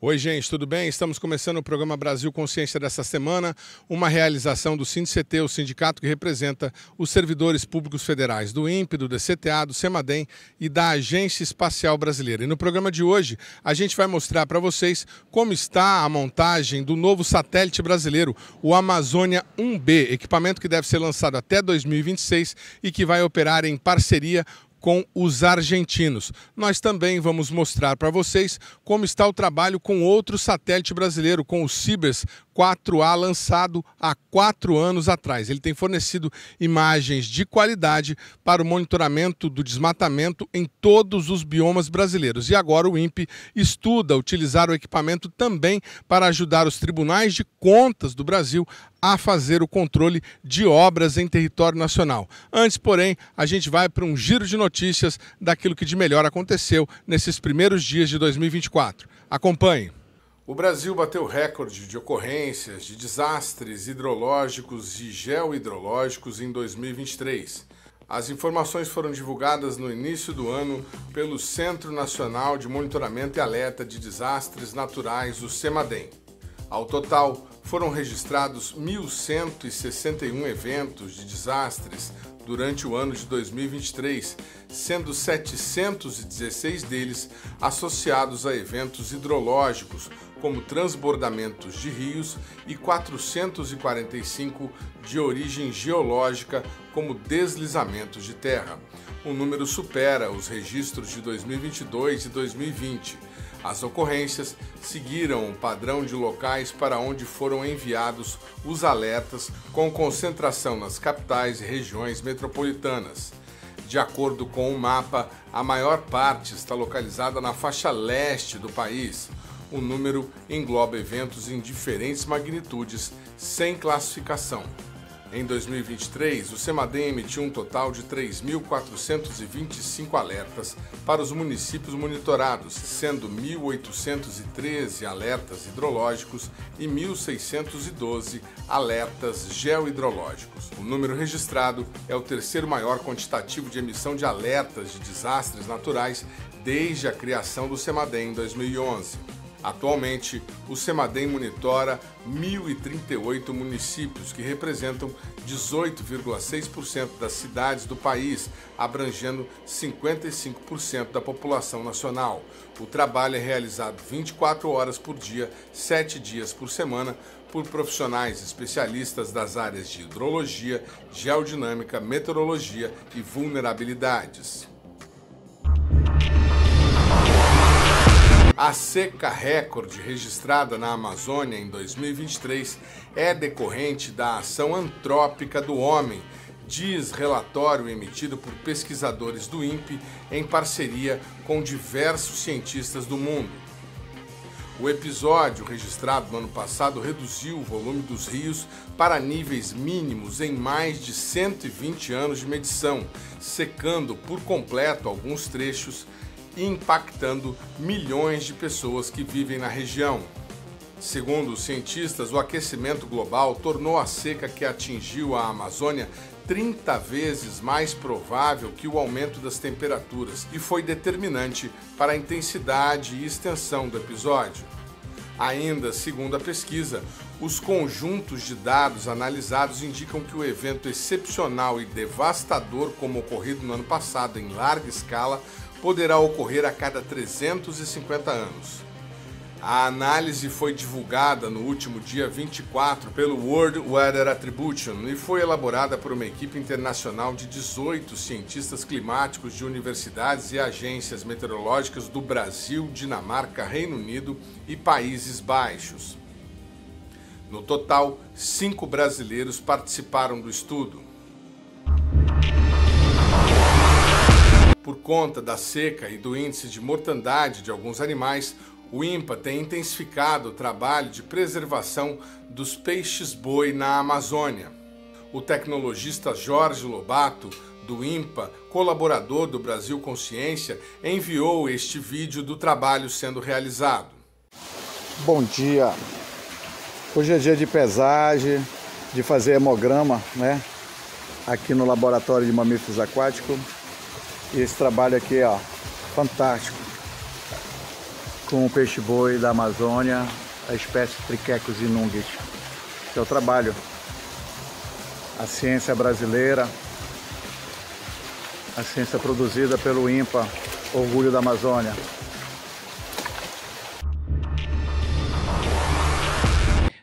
Oi, gente, tudo bem? Estamos começando o programa Brasil Consciência dessa semana, uma realização do SINDICT, o sindicato que representa os servidores públicos federais do INPE, do DCTA, do CEMADEM e da Agência Espacial Brasileira. E no programa de hoje, a gente vai mostrar para vocês como está a montagem do novo satélite brasileiro, o Amazônia 1B, equipamento que deve ser lançado até 2026 e que vai operar em parceria com os argentinos. Nós também vamos mostrar para vocês como está o trabalho com outro satélite brasileiro, com o Cibers 4A, lançado há 4 anos atrás. Ele tem fornecido imagens de qualidade para o monitoramento do desmatamento em todos os biomas brasileiros. E agora o INPE estuda utilizar o equipamento também para ajudar os tribunais de contas do Brasil a fazer o controle de obras em território nacional. Antes, porém, a gente vai para um giro de notícias daquilo que de melhor aconteceu nesses primeiros dias de 2024. Acompanhe. O Brasil bateu recorde de ocorrências de desastres hidrológicos e geohidrológicos em 2023. As informações foram divulgadas no início do ano pelo Centro Nacional de Monitoramento e Alerta de Desastres Naturais, o CEMADEM. Ao total, foram registrados 1.161 eventos de desastres durante o ano de 2023, sendo 716 deles associados a eventos hidrológicos, como transbordamentos de rios, e 445 de origem geológica, como deslizamentos de terra. O número supera os registros de 2022 e 2020. As ocorrências seguiram o padrão de locais para onde foram enviados os alertas, com concentração nas capitais e regiões metropolitanas. De acordo com o mapa, a maior parte está localizada na faixa leste do país. O número engloba eventos em diferentes magnitudes, sem classificação. Em 2023, o CEMADEM emitiu um total de 3.425 alertas para os municípios monitorados, sendo 1.813 alertas hidrológicos e 1.612 alertas geohidrológicos. O número registrado é o terceiro maior quantitativo de emissão de alertas de desastres naturais desde a criação do CEMADEM em 2011. Atualmente, o CEMADEM monitora 1.038 municípios, que representam 18,6% das cidades do país, abrangendo 55% da população nacional. O trabalho é realizado 24 horas por dia, 7 dias por semana, por profissionais especialistas das áreas de hidrologia, geodinâmica, meteorologia e vulnerabilidades. A seca recorde registrada na Amazônia em 2023 é decorrente da ação antrópica do homem, diz relatório emitido por pesquisadores do INPE em parceria com diversos cientistas do mundo. O episódio registrado no ano passado reduziu o volume dos rios para níveis mínimos em mais de 120 anos de medição, secando por completo alguns trechos e impactando milhões de pessoas que vivem na região. Segundo os cientistas, o aquecimento global tornou a seca que atingiu a Amazônia 30 vezes mais provável que o aumento das temperaturas e foi determinante para a intensidade e extensão do episódio. Ainda, segundo a pesquisa, os conjuntos de dados analisados indicam que o evento excepcional e devastador, como ocorrido no ano passado em larga escala, poderá ocorrer a cada 350 anos. A análise foi divulgada no último dia 24 pelo World Weather Attribution e foi elaborada por uma equipe internacional de 18 cientistas climáticos de universidades e agências meteorológicas do Brasil, Dinamarca, Reino Unido e Países Baixos. No total, 5 brasileiros participaram do estudo. Por conta da seca e do índice de mortandade de alguns animais, o INPA tem intensificado o trabalho de preservação dos peixes-boi na Amazônia. O tecnologista Jorge Lobato, do INPA, colaborador do Brasil Consciência, enviou este vídeo do trabalho sendo realizado. Bom dia! Hoje é dia de pesagem, de fazer hemograma, né? Aqui no Laboratório de Mamíferos Aquáticos. E esse trabalho aqui, ó, fantástico. com o peixe-boi da Amazônia, a espécie Triquecus inunguis. Que é o trabalho, a ciência brasileira, a ciência produzida pelo INPA, Orgulho da Amazônia.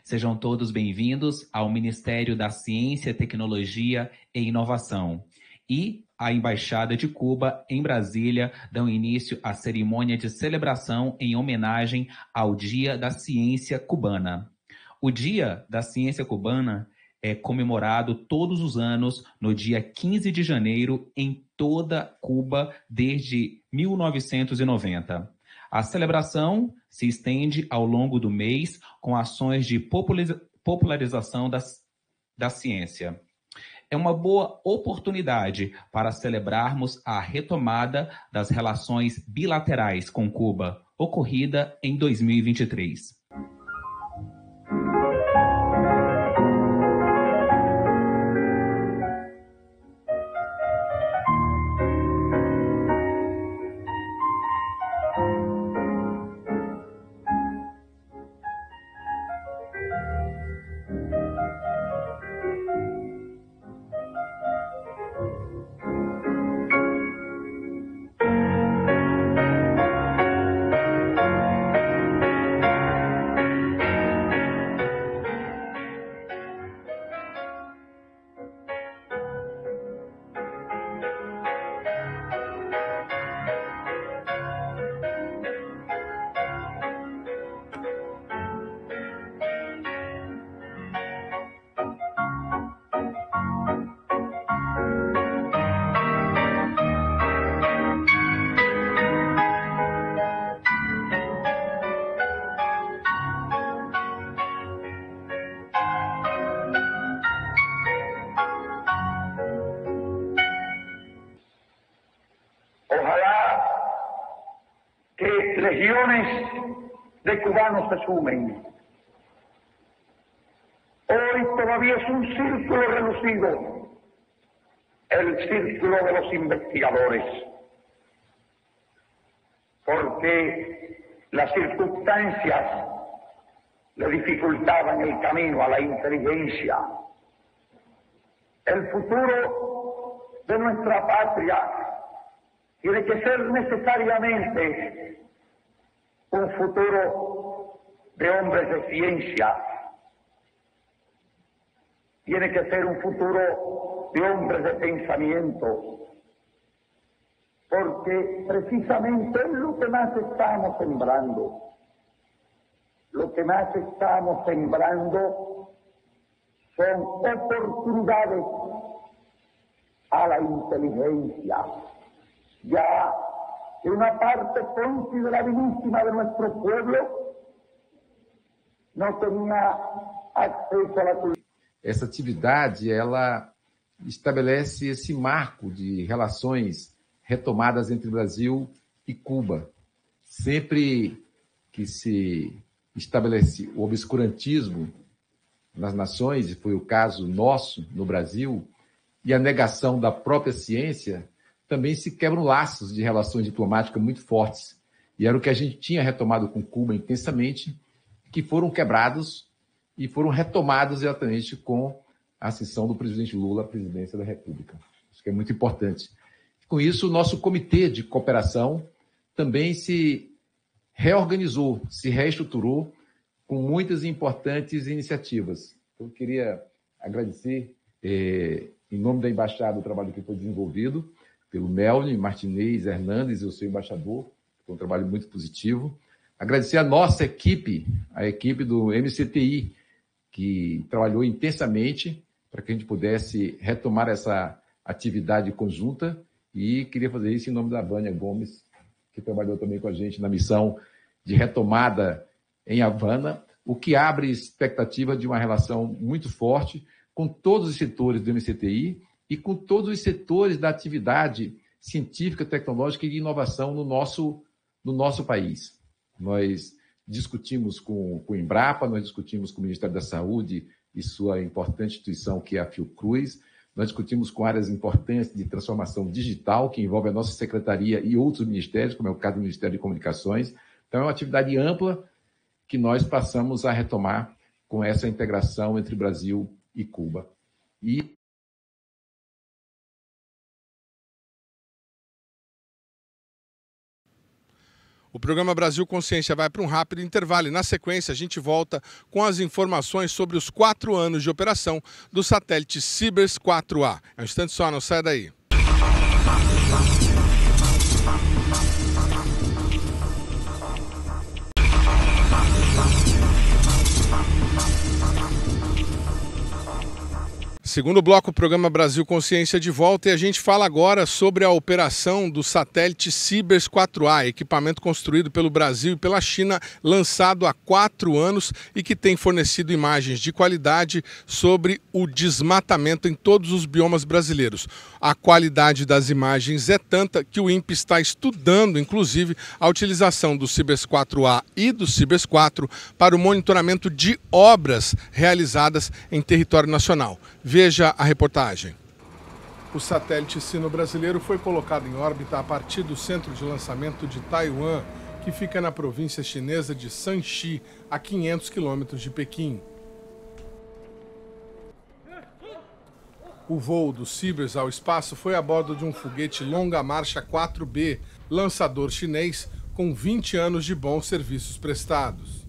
Sejam todos bem-vindos ao Ministério da Ciência, Tecnologia e Inovação e a Embaixada de Cuba em Brasília dão início à cerimônia de celebração em homenagem ao Dia da Ciência Cubana. O Dia da Ciência Cubana é comemorado todos os anos no dia 15 de janeiro em toda Cuba desde 1990. A celebração se estende ao longo do mês com ações de popularização da ciência. É uma boa oportunidade para celebrarmos a retomada das relações bilaterais com Cuba, ocorrida em 2023. Legiones de cubanos se sumen. Hoy todavía es un círculo reducido, el círculo de los investigadores, porque las circunstancias le dificultaban el camino a la inteligencia. El futuro de nuestra patria tiene que ser necesariamente un futuro de hombres de ciencia, tiene que ser un futuro de hombres de pensamiento, porque precisamente es lo que más estamos sembrando. Lo que más estamos sembrando son oportunidades a la inteligencia. Ya que una parte considerabilísima de nuestro pueblo não tinha acesso à cultura. Essa atividade, ela estabelece esse marco de relações retomadas entre Brasil e Cuba. Sempre que se estabelece o obscurantismo nas nações, e foi o caso nosso no Brasil, e a negação da própria ciência, também se quebram laços de relações diplomáticas muito fortes. E era o que a gente tinha retomado com Cuba intensamente, que foram quebrados e foram retomados exatamente com a ascensão do presidente Lula à presidência da República. Isso que é muito importante. Com isso, o nosso comitê de cooperação também se reorganizou, se reestruturou com muitas importantes iniciativas. Eu queria agradecer, em nome da Embaixada, o trabalho que foi desenvolvido pelo Melny Martinez Hernandes, o seu embaixador, foi um trabalho muito positivo. Agradecer a nossa equipe, a equipe do MCTI, que trabalhou intensamente para que a gente pudesse retomar essa atividade conjunta, e queria fazer isso em nome da Vânia Gomes, que trabalhou também com a gente na missão de retomada em Havana, o que abre expectativa de uma relação muito forte com todos os setores do MCTI e com todos os setores da atividade científica, tecnológica e de inovação no nosso país. Nós discutimos com o Embrapa, nós discutimos com o Ministério da Saúde e sua importante instituição, que é a Fiocruz, nós discutimos com áreas importantes de transformação digital, que envolve a nossa secretaria e outros ministérios, como é o caso do Ministério de Comunicações, Então, é uma atividade ampla que nós passamos a retomar com essa integração entre Brasil e Cuba. O programa Brasil Consciência vai para um rápido intervalo e, na sequência, a gente volta com as informações sobre os 4 anos de operação do satélite Cibers 4A. É um instante só, não sai daí. Segundo bloco, o programa Brasil Consciência de volta, e a gente fala agora sobre a operação do satélite Cibers 4A, equipamento construído pelo Brasil e pela China, lançado há 4 anos e que tem fornecido imagens de qualidade sobre o desmatamento em todos os biomas brasileiros. A qualidade das imagens é tanta que o INPE está estudando, inclusive, a utilização do Cibers 4A e do Cibers 4 para o monitoramento de obras realizadas em território nacional. Veja a reportagem. O satélite sino-brasileiro foi colocado em órbita a partir do centro de lançamento de Taiwan, que fica na província chinesa de Shanxi, a 500 quilômetros de Pequim. O voo do Cibers ao espaço foi a bordo de um foguete Longa Marcha 4B, lançador chinês com 20 anos de bons serviços prestados.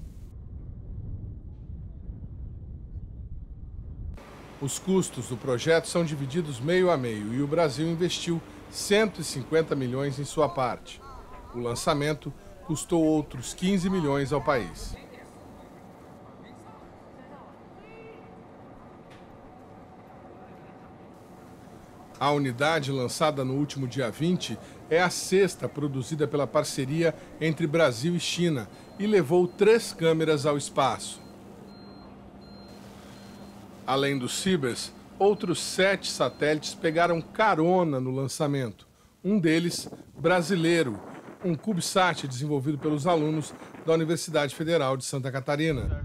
Os custos do projeto são divididos meio a meio e o Brasil investiu 150 milhões em sua parte. O lançamento custou outros 15 milhões ao país. A unidade lançada no último dia 20 é a 6ª produzida pela parceria entre Brasil e China e levou 3 câmeras ao espaço. Além dos Cibers, outros 7 satélites pegaram carona no lançamento. Um deles, brasileiro, um CubeSat desenvolvido pelos alunos da Universidade Federal de Santa Catarina.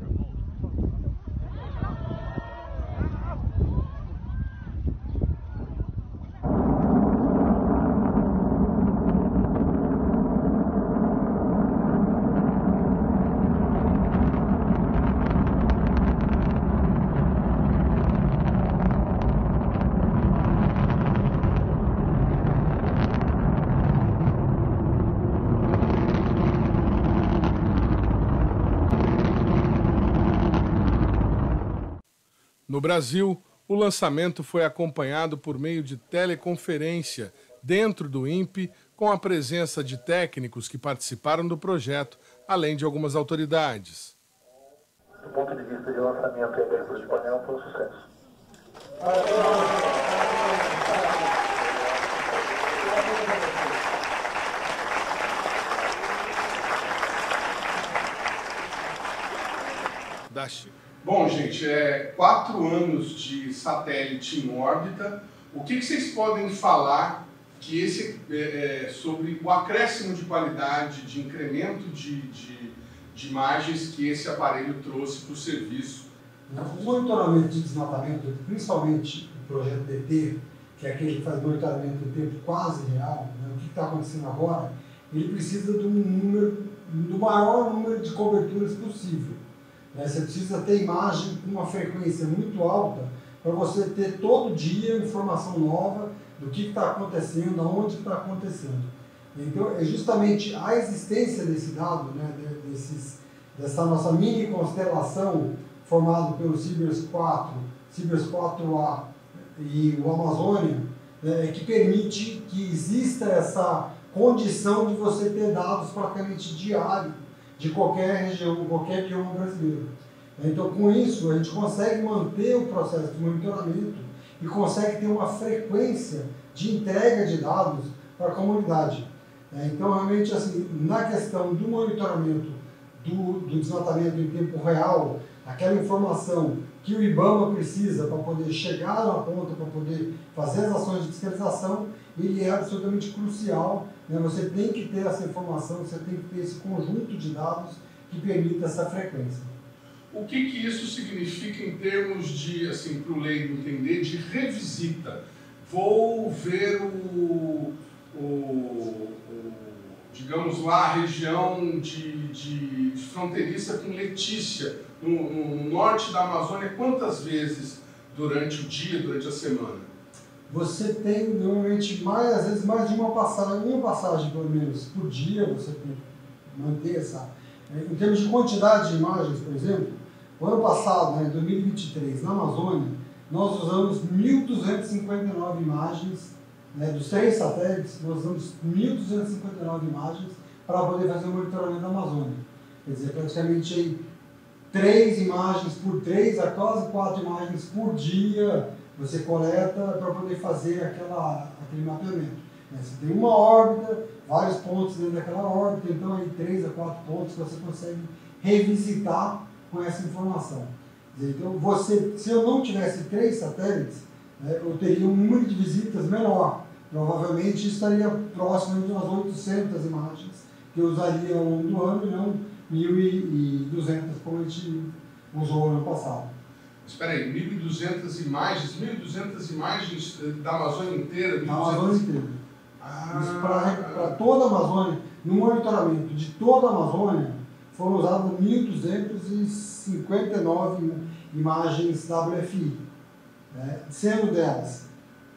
No Brasil, o lançamento foi acompanhado por meio de teleconferência dentro do INPE, com a presença de técnicos que participaram do projeto, além de algumas autoridades. Do ponto de vista de lançamento e abertura de painel, foi um sucesso. Bom, gente, 4 anos de satélite em órbita. O que vocês podem falar que sobre o acréscimo de qualidade, de incremento de imagens que esse aparelho trouxe para o serviço? O monitoramento de desmatamento, principalmente o projeto DT, que é aquele que faz monitoramento em tempo quase real, né, o que está acontecendo agora, ele precisa do maior número de coberturas possível. Você precisa ter imagem com uma frequência muito alta para você ter todo dia informação nova do que está acontecendo, aonde está acontecendo. Então, é justamente a existência desse dado, né, dessa nossa mini constelação formada pelo Cibers 4, Cibers 4A e o Amazônia, que permite que exista essa condição de você ter dados praticamente diários de qualquer região, qualquer bioma brasileiro. Então, com isso, a gente consegue manter o processo de monitoramento e consegue ter uma frequência de entrega de dados para a comunidade. Então, realmente, assim, na questão do monitoramento do desmatamento em tempo real, aquela informação que o IBAMA precisa para poder chegar na ponta, para poder fazer as ações de fiscalização, ele é absolutamente crucial. Você tem que ter essa informação, você tem que ter esse conjunto de dados que permita essa frequência. O que isso significa em termos de, assim, para o leigo entender, de revisita? Vou ver digamos lá, a região de fronteiriça com Letícia, no norte da Amazônia, quantas vezes durante o dia, durante a semana? Você tem normalmente às vezes mais de uma passagem pelo menos por dia, você tem que manter essa. Em termos de quantidade de imagens, por exemplo, o ano passado, em 2023, na Amazônia, nós usamos 1.259 imagens, dos 3 satélites, nós usamos 1.259 imagens para poder fazer o monitoramento da Amazônia. Quer dizer, praticamente aí, 3 imagens por 3 a quase 4 imagens por dia você coleta para poder fazer aquele mapeamento. Você tem uma órbita, vários pontos dentro daquela órbita, então aí 3 a 4 pontos você consegue revisitar com essa informação. Então, se eu não tivesse 3 satélites, eu teria um número de visitas menor. Provavelmente estaria próximo de umas 800 imagens que eu usaria ao longo do ano e não 1.200 como a gente usou no ano passado. Espera aí, 1.200 imagens da Amazônia inteira? Da Amazônia inteira. Isso para toda a Amazônia, no monitoramento de toda a Amazônia, foram usadas 1.259 imagens WFI, sendo delas,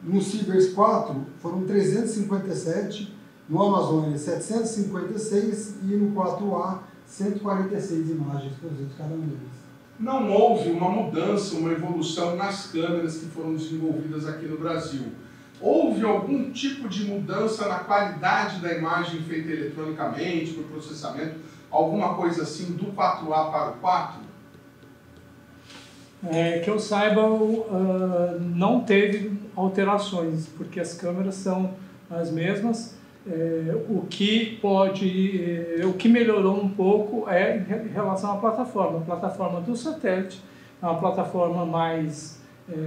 no CIBERS 4 foram 357, no Amazônia 756 e no 4A 146 imagens produzidas cada um deles. Não houve uma mudança, uma evolução nas câmeras que foram desenvolvidas aqui no Brasil. Houve algum tipo de mudança na qualidade da imagem feita eletronicamente, no processamento, alguma coisa assim do 4A para o 4? Que eu saiba, não teve alterações, porque as câmeras são as mesmas. O que melhorou um pouco é em relação à plataforma. A plataforma do satélite é uma plataforma mais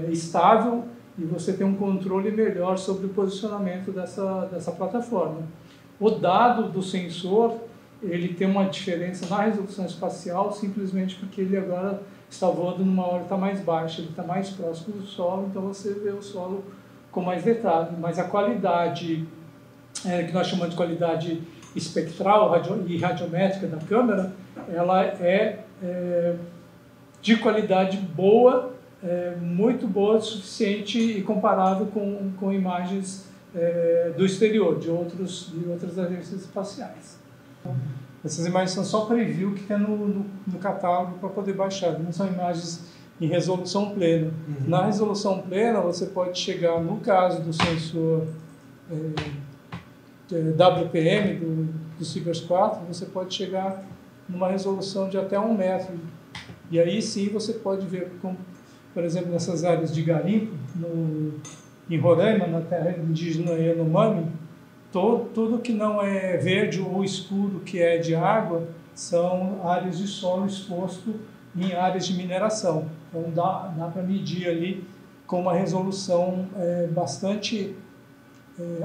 estável e você tem um controle melhor sobre o posicionamento dessa plataforma. O dado do sensor, ele tem uma diferença na resolução espacial simplesmente porque ele agora está voando numa órbita mais baixa, ele está mais próximo do solo, então você vê o solo com mais detalhe. Mas a qualidade, que nós chamamos de qualidade espectral e radiométrica da câmera, ela é de qualidade boa, muito boa, suficiente e comparável com imagens do exterior, de outras agências espaciais. Essas imagens são só preview que tem no catálogo para poder baixar, não são imagens em resolução plena. Na resolução plena você pode chegar, no caso do sensor WPM do CIBERS 4, você pode chegar numa resolução de até 1 metro. E aí sim você pode ver, como, por exemplo, nessas áreas de garimpo, em Roraima, na terra indígena Yanomami, tudo que não é verde ou escuro, que é de água, são áreas de solo exposto em áreas de mineração. Então dá para medir ali com uma resolução bastante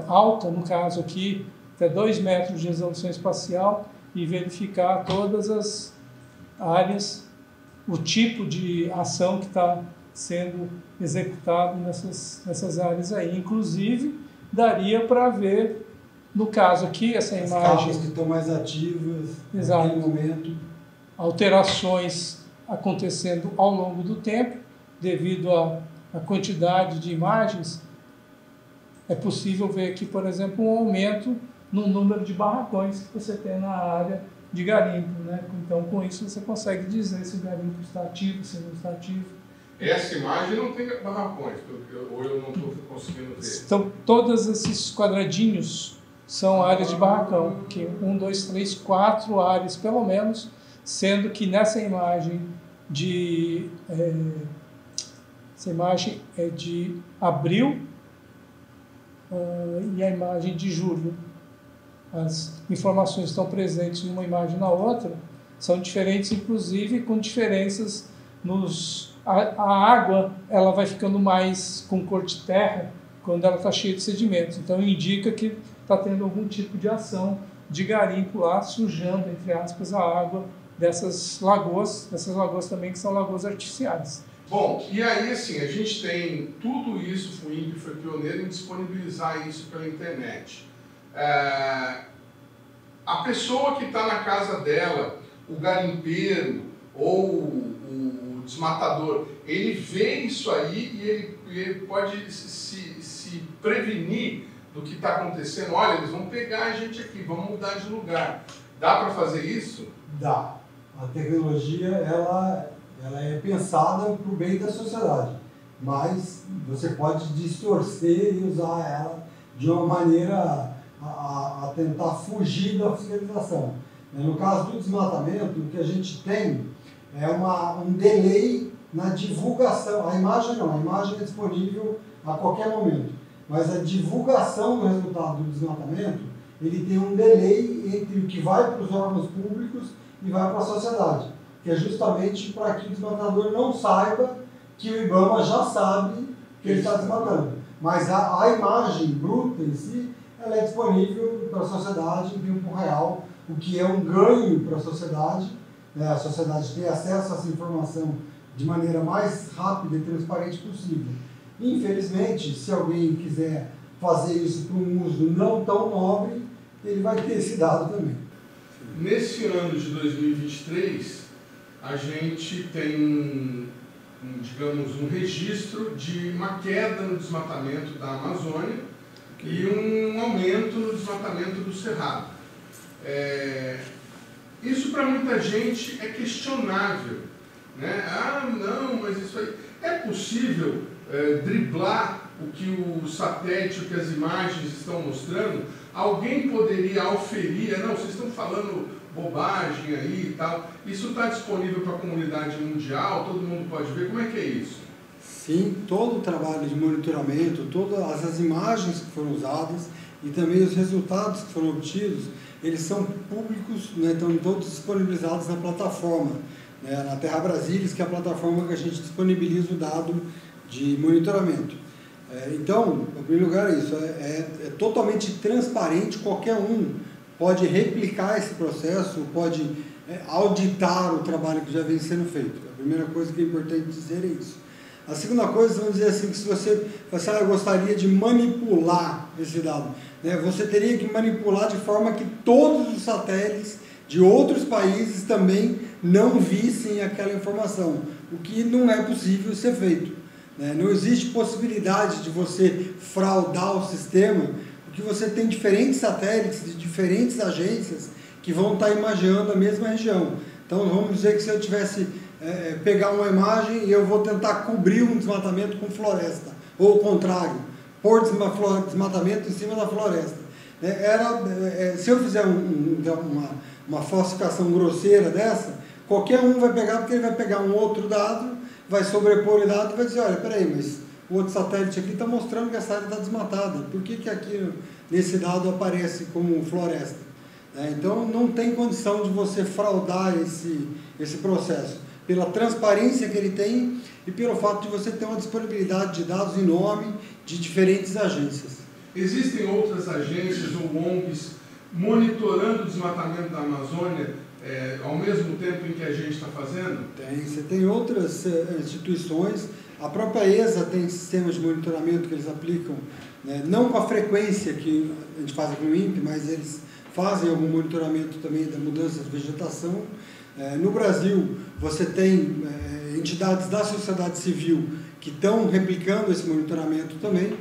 alta, no caso aqui, até 2 metros de resolução espacial, e verificar todas as áreas, o tipo de ação que está sendo executado nessas áreas aí. Inclusive, daria para ver, no caso aqui, essa imagem... As capas que estão mais ativas naquele momento. Alterações acontecendo ao longo do tempo, devido à quantidade de imagens. É possível ver aqui, por exemplo, um aumento no número de barracões que você tem na área de garimpo, né? Então, com isso, você consegue dizer se o garimpo está ativo, se não está ativo. Essa imagem não tem barracões, ou eu não estou conseguindo ver? Então, todos esses quadradinhos são áreas de barracão, que 1, 2, 3, 4 áreas, pelo menos, sendo que nessa imagem essa imagem é de abril, e a imagem de julho. As informações estão presentes numa imagem e na outra, são diferentes, inclusive com diferenças a água ela vai ficando mais com cor de terra quando ela está cheia de sedimentos. Então indica que está tendo algum tipo de ação de garimpo lá, sujando, entre aspas, a água dessas lagoas também que são lagoas artificiais. Bom, e aí assim, a gente tem tudo isso, o INPE foi pioneiro em disponibilizar isso pela internet. A pessoa que está na casa dela, o garimpeiro ou o desmatador, ele vê isso aí e ele pode se prevenir do que está acontecendo. Olha, eles vão pegar a gente aqui, vão mudar de lugar. Dá para fazer isso? Dá. A tecnologia, ela é pensada para o bem da sociedade, mas você pode distorcer e usar ela de uma maneira a tentar fugir da fiscalização. No caso do desmatamento, o que a gente tem é um delay na divulgação. A imagem não, a imagem é disponível a qualquer momento, mas a divulgação do resultado do desmatamento, ele tem um delay entre o que vai para os órgãos públicos e vai para a sociedade, que é justamente para que o desmatador não saiba que o IBAMA já sabe que ele está desmatando. Mas a imagem bruta em si, ela é disponível para a sociedade em tempo real, o que é um ganho para a sociedade, né? A sociedade tem acesso a essa informação de maneira mais rápida e transparente possível. Infelizmente, se alguém quiser fazer isso para um uso não tão nobre, ele vai ter esse dado também. Nesse ano de 2023, a gente tem digamos, um registro de uma queda no desmatamento da Amazônia e um aumento no desmatamento do Cerrado. Isso para muita gente é questionável, né? Ah, não, mas isso aí... É possível driblar o que o satélite, o que as imagens estão mostrando? Alguém poderia auferir, não, vocês estão falando bobagem aí e tal. Isso está disponível para a comunidade mundial? Todo mundo pode ver? Como é que é isso? Sim, todo o trabalho de monitoramento, todas as imagens que foram usadas e também os resultados que foram obtidos, eles são públicos, né, estão todos disponibilizados na plataforma, né, na Terra Brasilis, que é a plataforma que a gente disponibiliza o dado de monitoramento. Então, em primeiro lugar, é isso, é totalmente transparente, qualquer um pode replicar esse processo, pode auditar o trabalho que já vem sendo feito. A primeira coisa que é importante dizer é isso. A segunda coisa, vamos dizer assim, que se você gostaria de manipular esse dado, né, você teria que manipular de forma que todos os satélites de outros países também não vissem aquela informação, o que não é possível ser feito. Né? Não existe possibilidade de você fraudar o sistema, porque você tem diferentes satélites de diferentes agências que vão estar imaginando a mesma região. Então, vamos dizer que se eu tivesse pegar uma imagem e eu vou tentar cobrir um desmatamento com floresta, ou o contrário, pôr desmatamento em cima da floresta. Se eu fizer uma falsificação grosseira dessa, qualquer um vai pegar, porque ele vai pegar um outro dado, vai sobrepor o dado e vai dizer, olha, peraí, mas o outro satélite aqui está mostrando que essa área está desmatada, por que aqui nesse dado aparece como floresta? Então, não tem condição de você fraudar esse processo, pela transparência que ele tem e pelo fato de você ter uma disponibilidade de dados enorme de diferentes agências. Existem outras agências ou ONGs monitorando o desmatamento da Amazônia ao mesmo tempo em que a gente está fazendo? Você tem outras instituições, a própria ESA tem sistemas de monitoramento que eles aplicam, né, não com a frequência que a gente faz aqui no INPE, mas eles fazem algum monitoramento também da mudança de vegetação. No Brasil, você tem entidades da sociedade civil que estão replicando esse monitoramento também.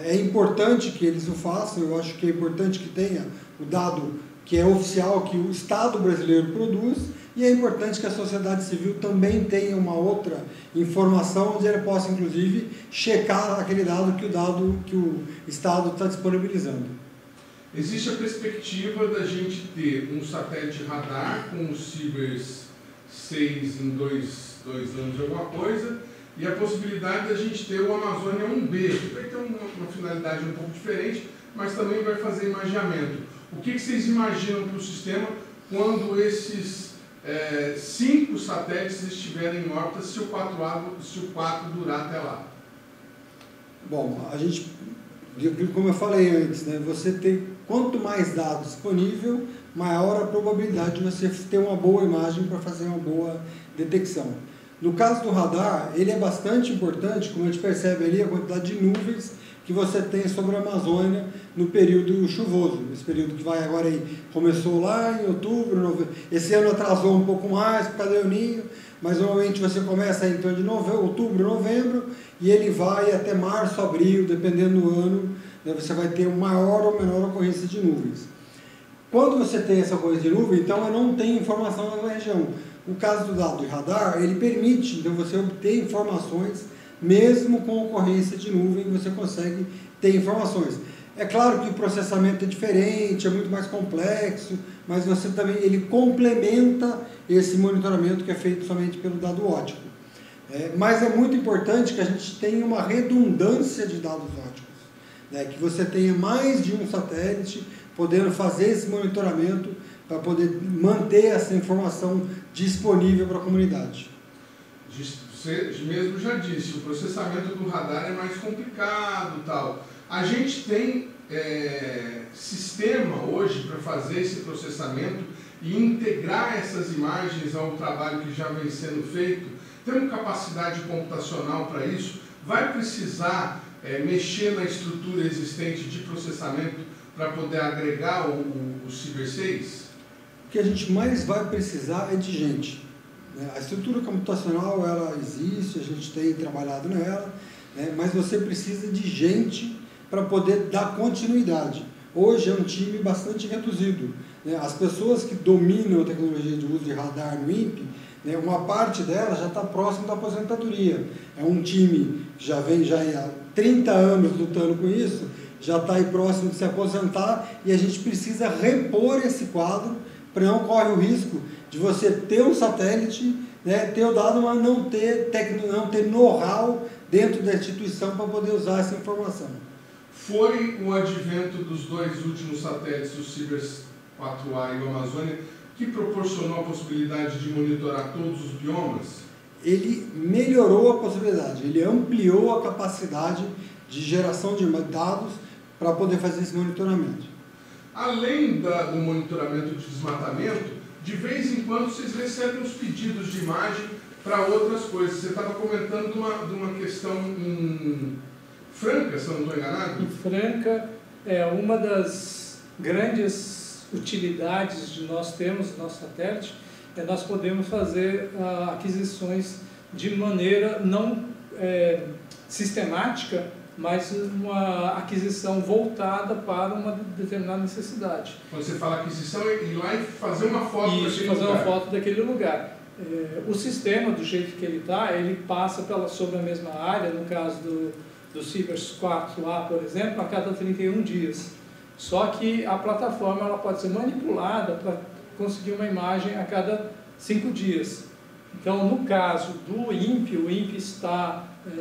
É importante que eles o façam, eu acho que é importante que tenha o dado que é oficial, que o Estado brasileiro produz, e é importante que a sociedade civil também tenha uma outra informação, onde ele possa, inclusive, checar aquele dado que o Estado está disponibilizando. Existe a perspectiva da gente ter um satélite radar com o Cibers 6 em 2 anos de alguma coisa, e a possibilidade da gente ter o Amazônia 1B, que vai ter uma finalidade um pouco diferente, mas também vai fazer imageamento. O que vocês imaginam para o sistema quando esses 5 satélites estiverem em órbita, se o 4 durar até lá? Bom, a gente, como eu falei antes, né, você tem, quanto mais dados disponível, maior a probabilidade de você ter uma boa imagem para fazer uma boa detecção. No caso do radar, ele é bastante importante, como a gente percebe ali, a quantidade de nuvens que você tem sobre a Amazônia no período chuvoso. Esse período que vai agora aí, começou lá em outubro, novembro. Esse ano atrasou um pouco mais por causa do El Niño, mas normalmente você começa então de outubro, novembro, e ele vai até março, abril, dependendo do ano, né, você vai ter maior ou menor ocorrência de nuvens. Quando você tem essa ocorrência de nuvem, então eu não tenho informação naquela região. O caso do dado de radar, ele permite então você obter informações, mesmo com ocorrência de nuvem, você consegue ter informações. É claro que o processamento é diferente, é muito mais complexo, mas você também, ele complementa esse monitoramento que é feito somente pelo dado óptico. Mas é muito importante que a gente tenha uma redundância de dados ópticos, né? Que você tenha mais de um satélite podendo fazer esse monitoramento para poder manter essa informação disponível para a comunidade. Você mesmo já disse, o processamento do radar é mais complicado e tal. A gente tem sistema hoje para fazer esse processamento e integrar essas imagens ao trabalho que já vem sendo feito. Temos capacidade computacional para isso? Vai precisar mexer na estrutura existente de processamento para poder agregar o Cyber 6? O que a gente mais vai precisar é de gente. A estrutura computacional, ela existe, a gente tem trabalhado nela, né? Mas você precisa de gente para poder dar continuidade. Hoje é um time bastante reduzido, né? As pessoas que dominam a tecnologia de uso de radar no INPE, né, uma parte dela já está próximo da aposentadoria. É um time que já vem há 30 anos lutando com isso, já está aí próximo de se aposentar, e a gente precisa repor esse quadro para não correr o risco de você ter um satélite, né, ter o dado, mas não ter know-how dentro da instituição para poder usar essa informação. Foi o advento dos dois últimos satélites, o Cibers 4A e o Amazônia, que proporcionou a possibilidade de monitorar todos os biomas? Ele melhorou a possibilidade, ele ampliou a capacidade de geração de dados para poder fazer esse monitoramento. Além do monitoramento de desmatamento, de vez em quando vocês recebem os pedidos de imagem para outras coisas. Você estava comentando de uma questão em Franca, se eu não estou enganado? Em Franca, uma das grandes utilidades que nós temos no nosso satélite nós podemos fazer aquisições de maneira não sistemática, mas uma aquisição voltada para uma determinada necessidade. Quando você fala aquisição, é ir lá e fazer uma foto daquele lugar. Isso, fazer uma foto daquele lugar. O sistema, do jeito que ele está, ele passa sobre a mesma área, no caso do Cibers 4A, por exemplo, a cada 31 dias. Só que a plataforma ela pode ser manipulada para conseguir uma imagem a cada 5 dias. Então, no caso do INPE, o INPE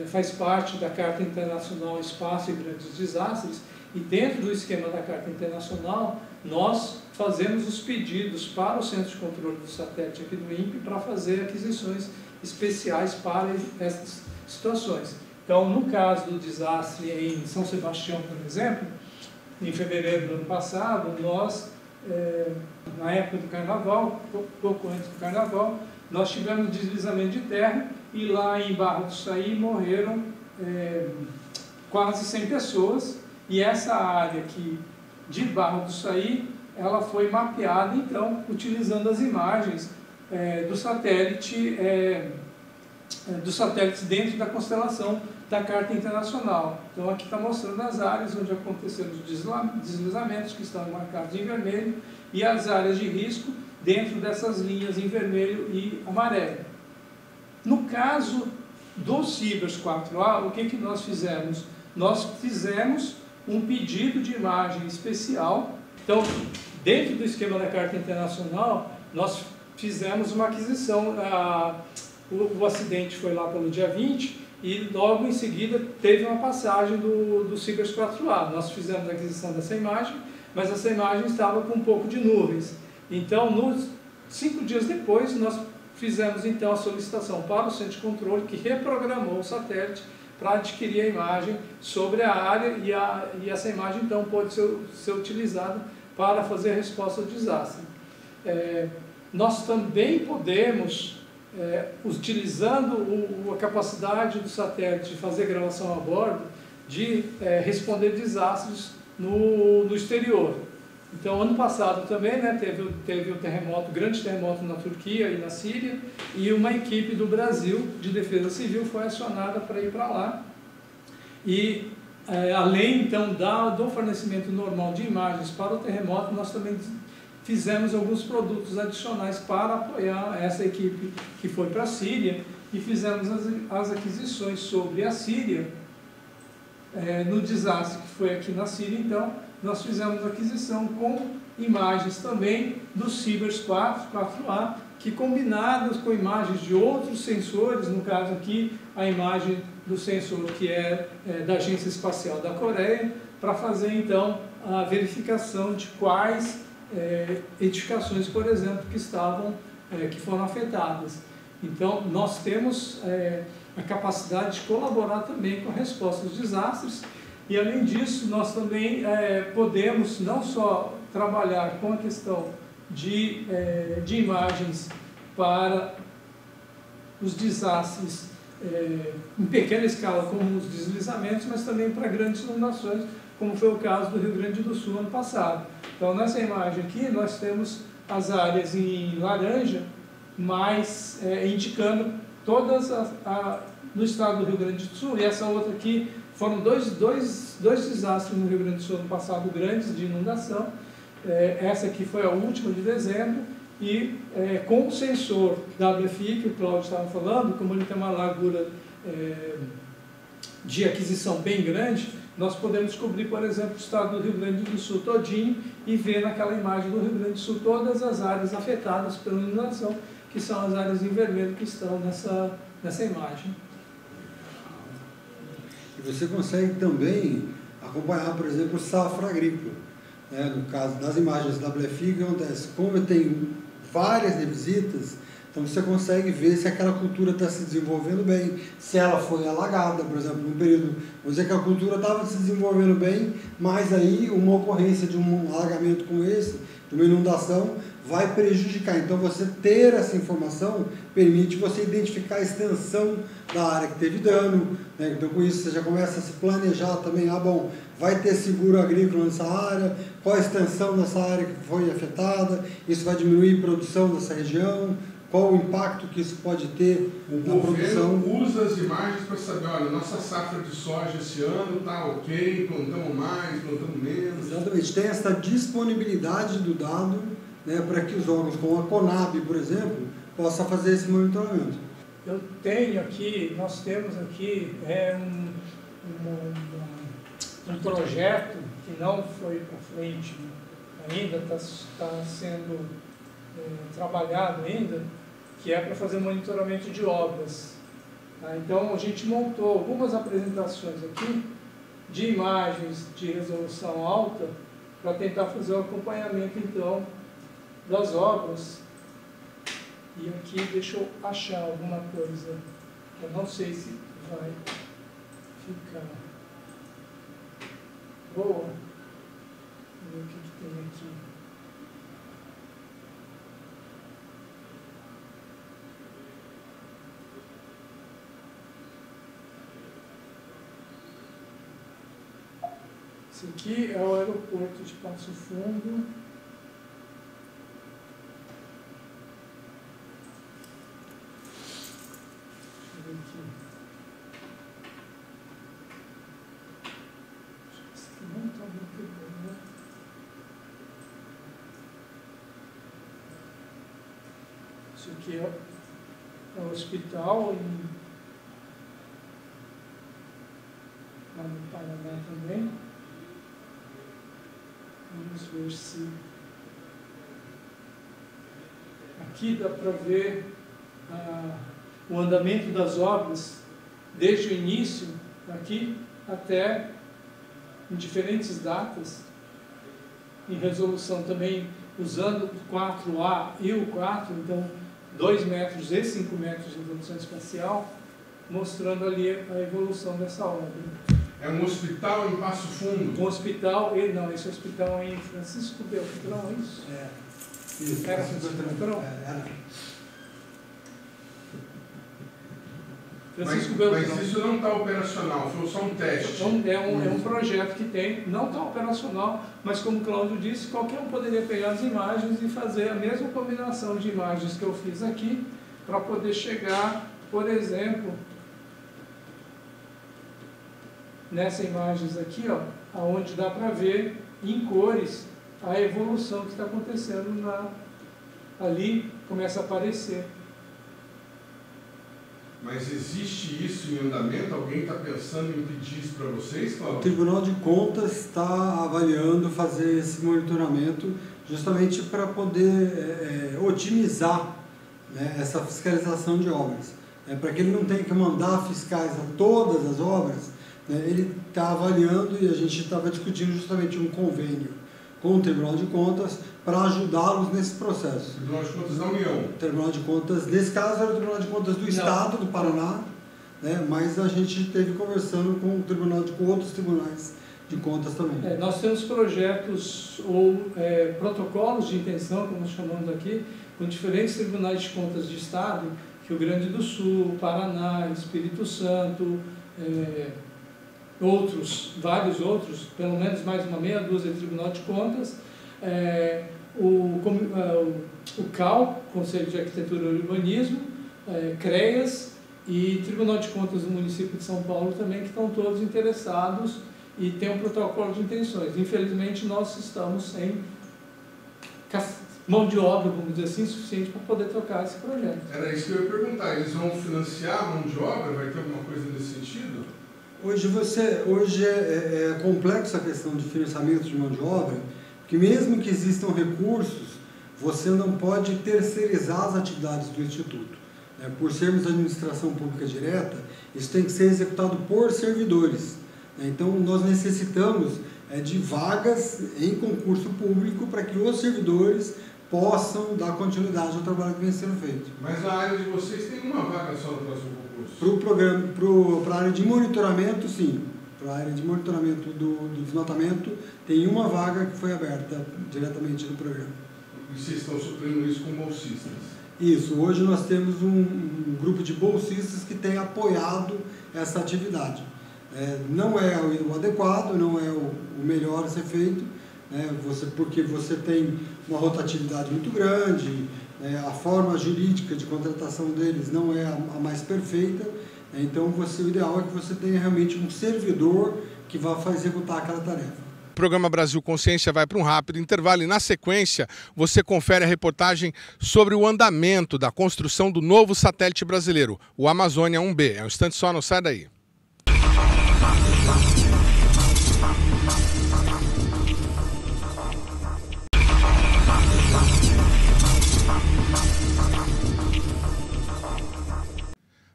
faz parte da Carta Internacional Espaço e Grandes Desastres, e dentro do esquema da Carta Internacional, nós fazemos os pedidos para o Centro de Controle do Satélite aqui do INPE para fazer aquisições especiais para essas situações. Então, no caso do desastre em São Sebastião, por exemplo, em fevereiro do ano passado, nós, na época do Carnaval, pouco antes do Carnaval, nós tivemos deslizamento de terra e lá em Barra do Saí morreram quase 100 pessoas, e essa área aqui de Barra do Saí, ela foi mapeada, então, utilizando as imagens dos satélites dentro da constelação da Carta Internacional. Então, aqui está mostrando as áreas onde aconteceram os deslizamentos, que estão marcados em vermelho, e as áreas de risco dentro dessas linhas em vermelho e amarelo. No caso do Cibers 4A, o que nós fizemos? Nós fizemos um pedido de imagem especial. Então, dentro do esquema da Carta Internacional, nós fizemos uma aquisição. O acidente foi lá pelo dia 20 e logo em seguida teve uma passagem do Cibers 4A. Nós fizemos a aquisição dessa imagem, mas essa imagem estava com um pouco de nuvens. Então, 5 dias depois, nós fizemos então a solicitação para o Centro de Controle, que reprogramou o satélite para adquirir a imagem sobre a área, e essa imagem então pode ser utilizada para fazer a resposta ao desastre. Nós também podemos, utilizando a capacidade do satélite de fazer gravação a bordo, de responder desastres no exterior. Então, ano passado também, né, teve o terremoto, grande terremoto na Turquia e na Síria, e uma equipe do Brasil de defesa civil foi acionada para ir para lá. E além então do fornecimento normal de imagens para o terremoto, nós também fizemos alguns produtos adicionais para apoiar essa equipe que foi para a Síria, e fizemos as aquisições sobre a Síria, no desastre que foi aqui na Síria. Então, nós fizemos aquisição com imagens também do Sibers 4A, que combinadas com imagens de outros sensores, no caso aqui a imagem do sensor que é da Agência Espacial da Coreia, para fazer então a verificação de quais edificações, por exemplo, que foram afetadas. Então, nós temos a capacidade de colaborar também com a resposta aos desastres, e além disso, nós também podemos não só trabalhar com a questão de imagens para os desastres em pequena escala, como os deslizamentos, mas também para grandes inundações, como foi o caso do Rio Grande do Sul ano passado. Então, nessa imagem aqui, nós temos as áreas em laranja, mas indicando todas no estado do Rio Grande do Sul, e essa outra aqui foram dois desastres no Rio Grande do Sul ano passado, grandes, de inundação. Essa aqui foi a última de dezembro, e com o sensor WFI, que o Cláudio estava falando, como ele tem uma largura de aquisição bem grande, nós podemos cobrir, por exemplo, o estado do Rio Grande do Sul todinho e ver naquela imagem do Rio Grande do Sul todas as áreas afetadas pela inundação, que são as áreas em vermelho que estão nessa imagem. E você consegue também acompanhar, por exemplo, safra agrícola. No caso das imagens da WFI, o que acontece? Como eu tenho várias revisitas, então você consegue ver se aquela cultura está se desenvolvendo bem, se ela foi alagada, por exemplo, num período, vamos dizer que a cultura estava se desenvolvendo bem, mas aí uma ocorrência de um alagamento como esse, de uma inundação, vai prejudicar. Então, você ter essa informação permite você identificar a extensão da área que teve dano, né? Então, com isso, você já começa a se planejar também, bom, vai ter seguro agrícola nessa área, qual a extensão dessa área que foi afetada, isso vai diminuir a produção dessa região, qual o impacto que isso pode ter na produção. O governo usa as imagens para saber, olha, nossa safra de soja esse ano está ok, plantamos mais, plantamos menos. Exatamente, tem essa disponibilidade do dado, né, para que os órgãos como a Conab, por exemplo, possam fazer esse monitoramento. Eu tenho aqui, nós temos aqui um projeto que não foi para frente ainda, está sendo trabalhado ainda, que é para fazer monitoramento de obras. Tá? Então, a gente montou algumas apresentações aqui de imagens de resolução alta para tentar fazer o acompanhamento, então, das obras. E aqui, deixa eu achar alguma coisa, que eu não sei se vai ficar boa. Vamos ver o que tem aqui. Esse aqui é o aeroporto de Passo Fundo. Deixa eu ver aqui. Esse aqui não está muito bom, né? Isso aqui é o hospital lá no Paraná também. Vamos ver se aqui dá para ver o andamento das obras desde o início, aqui até em diferentes datas, em resolução também usando o 4A e o 4, então 2 metros e 5 metros de resolução espacial, mostrando ali a evolução dessa obra. É um hospital em Passo Fundo? Um hospital, não, esse hospital é em Francisco Beltrão, é isso? Isso. Era Francisco Beltrão? Era. Francisco Beltrão. Mas isso não está operacional, foi só um teste. Então, é um projeto que tem, não está operacional, mas como o Cláudio disse, qualquer um poderia pegar as imagens e fazer a mesma combinação de imagens que eu fiz aqui, para poder chegar, por exemplo, nessas imagens aqui, ó, onde dá para ver em cores a evolução que está acontecendo ali, começa a aparecer. Mas existe isso em andamento? Alguém está pensando em pedir isso para vocês, Cláudio? O Tribunal de Contas está avaliando fazer esse monitoramento justamente para poder otimizar, né, essa fiscalização de obras. Para que ele não tenha que mandar fiscais a todas as obras, né, ele está avaliando e a gente estava discutindo justamente um convênio com o Tribunal de Contas para ajudá-los nesse processo. Tribunal de Contas da União. Tribunal de Contas, nesse caso era o Tribunal de Contas do Estado do Paraná, né, mas a gente esteve conversando com o Tribunal com outros tribunais de contas também. Nós temos projetos ou protocolos de intenção, como nós chamamos aqui, com diferentes tribunais de contas de Estado, Rio Grande do Sul, Paraná, Espírito Santo, vários outros, pelo menos mais uma meia dúzia de Tribunal de Contas, o CAL, Conselho de Arquitetura e Urbanismo, CREAS e Tribunal de Contas do município de São Paulo também, que estão todos interessados e tem um protocolo de intenções. Infelizmente, nós estamos sem mão de obra, vamos dizer assim, suficiente para poder tocar esse projeto. Era isso que eu ia perguntar, eles vão financiar a mão de obra? Vai ter alguma coisa nesse sentido? Hoje é complexa a questão de financiamento de mão de obra, porque mesmo que existam recursos, você não pode terceirizar as atividades do Instituto. Por sermos administração pública direta, isso tem que ser executado por servidores. Então, nós necessitamos de vagas em concurso público para que os servidores possam dar continuidade ao trabalho que vem sendo feito. Mas na área de vocês tem uma vaga só no próximo concurso? Para a área de monitoramento, sim. Para a área de monitoramento do desmatamento, tem uma vaga que foi aberta diretamente no programa. E vocês estão suprindo isso com bolsistas? Isso. Hoje nós temos um grupo de bolsistas que tem apoiado essa atividade. Não é o adequado, não é o melhor a ser feito, porque você tem uma rotatividade muito grande, a forma jurídica de contratação deles não é a mais perfeita, então o ideal é que você tenha realmente um servidor que vá executar aquela tarefa. O programa Brasil Consciência vai para um rápido intervalo e, na sequência, você confere a reportagem sobre o andamento da construção do novo satélite brasileiro, o Amazônia 1B. É um instante só, não sai daí.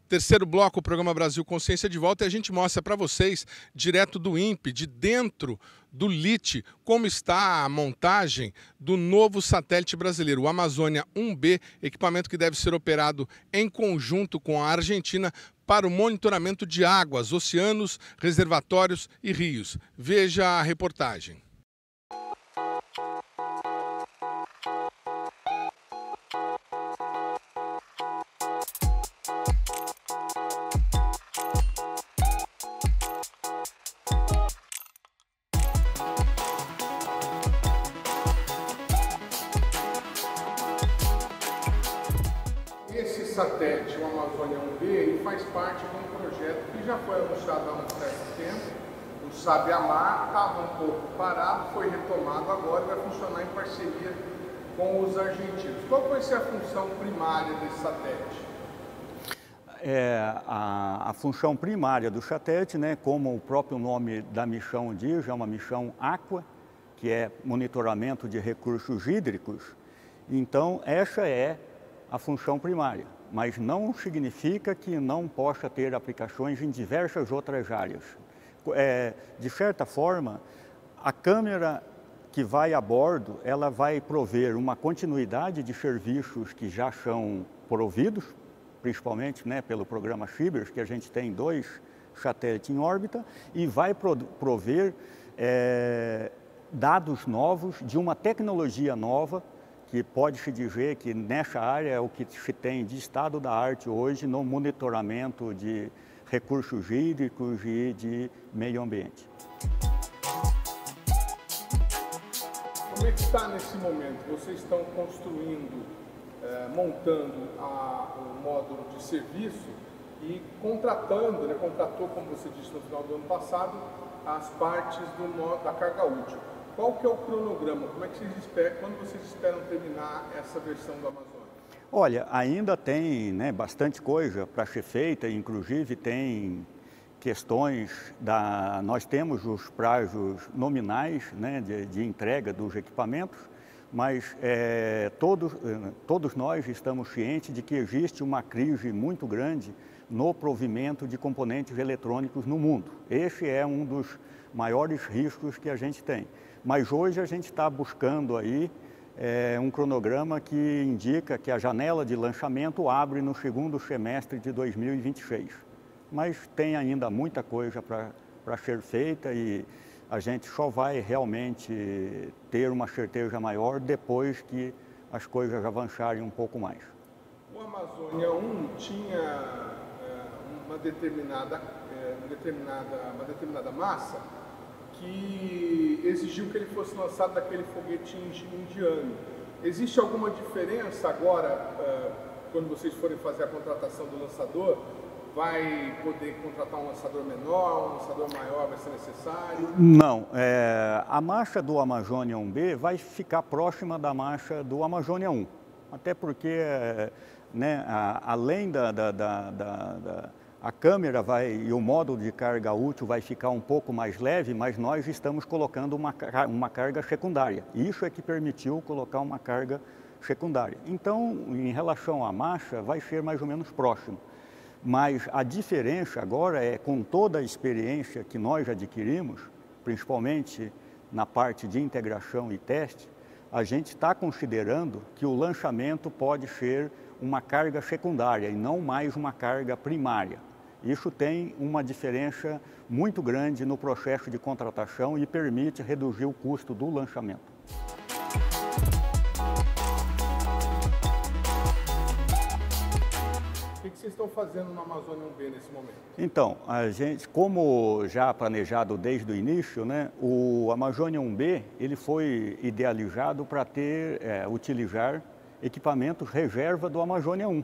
Terceiro bloco, o programa Brasil Consciência de volta, e a gente mostra para vocês, direto do INPE, de dentro do LIT, como está a montagem do novo satélite brasileiro, o Amazônia 1B, equipamento que deve ser operado em conjunto com a Argentina para o monitoramento de águas, oceanos, reservatórios e rios. Veja a reportagem. Esse satélite, o Amazônia 1B, ele faz parte de um projeto que já foi anunciado há um certo tempo. O Sabiamar estava um pouco parado, foi retomado agora e vai funcionar em parceria com os argentinos. Qual vai ser a função primária desse satélite? A função primária do satélite, como o próprio nome da missão diz, é uma missão Aqua, que é monitoramento de recursos hídricos. Então, essa é a função primária, mas não significa que não possa ter aplicações em diversas outras áreas. De certa forma, a câmera que vai a bordo, ela vai prover uma continuidade de serviços que já são providos, principalmente pelo programa Cibers, que a gente tem 2 satélites em órbita, e vai prover dados novos de uma tecnologia nova, que pode-se dizer que nessa área é o que se tem de estado da arte hoje no monitoramento de recursos hídricos e de meio ambiente. Como é que está nesse momento? Vocês estão construindo, montando o módulo de serviço e contratando, contratou, como você disse no final do ano passado, as partes da carga útil. Qual que é o cronograma? Como é que vocês esperam, quando vocês esperam terminar essa versão do Amazônia? Olha, ainda tem bastante coisa para ser feita, inclusive tem questões nós temos os prazos nominais de entrega dos equipamentos, mas todos nós estamos cientes de que existe uma crise muito grande no provimento de componentes eletrônicos no mundo. Esse é um dos maiores riscos que a gente tem. Mas hoje a gente está buscando aí um cronograma que indica que a janela de lançamento abre no segundo semestre de 2026. Mas tem ainda muita coisa para ser feita e a gente só vai realmente ter uma certeza maior depois que as coisas avançarem um pouco mais. O Amazônia 1 tinha uma determinada massa que exigiu que ele fosse lançado daquele foguete indiano. Existe alguma diferença agora, quando vocês forem fazer a contratação do lançador? Vai poder contratar um lançador menor, um lançador maior vai ser necessário? Não, a marcha do Amazônia 1B vai ficar próxima da marcha do Amazônia 1, até porque além a câmera e o módulo de carga útil vai ficar um pouco mais leve, mas nós estamos colocando uma carga secundária. Isso é que permitiu colocar uma carga secundária. Então, em relação à marcha, vai ser mais ou menos próximo. Mas a diferença agora é, com toda a experiência que nós adquirimos, principalmente na parte de integração e teste, a gente está considerando que o lançamento pode ser uma carga secundária e não mais uma carga primária. Isso tem uma diferença muito grande no processo de contratação e permite reduzir o custo do lançamento. O que vocês estão fazendo no Amazônia 1B nesse momento? Então, a gente, como já planejado desde o início, o Amazônia 1B ele foi idealizado para utilizar equipamentos reserva do Amazônia 1.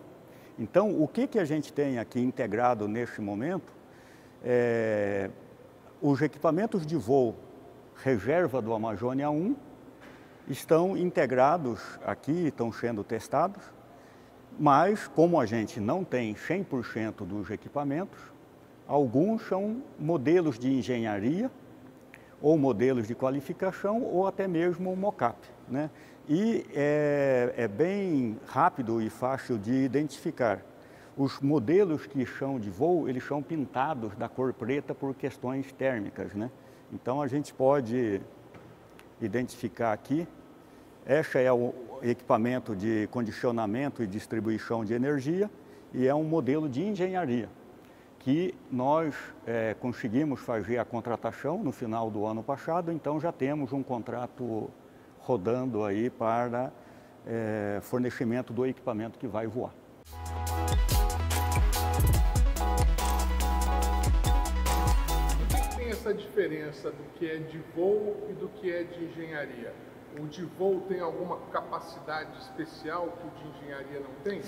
Então, o que a gente tem aqui integrado nesse momento os equipamentos de voo reserva do Amazônia 1 estão integrados aqui, estão sendo testados, mas como a gente não tem 100% dos equipamentos, alguns são modelos de engenharia ou modelos de qualificação ou até mesmo mock-up, E é bem rápido e fácil de identificar. Os modelos que são de voo, eles são pintados da cor preta por questões térmicas, Então a gente pode identificar aqui, esse é o equipamento de condicionamento e distribuição de energia e é um modelo de engenharia que nós conseguimos fazer a contratação no final do ano passado, então já temos um contrato rodando aí para fornecimento do equipamento que vai voar. Por que tem essa diferença do que é de voo e do que é de engenharia? O de voo tem alguma capacidade especial que o de engenharia não tem?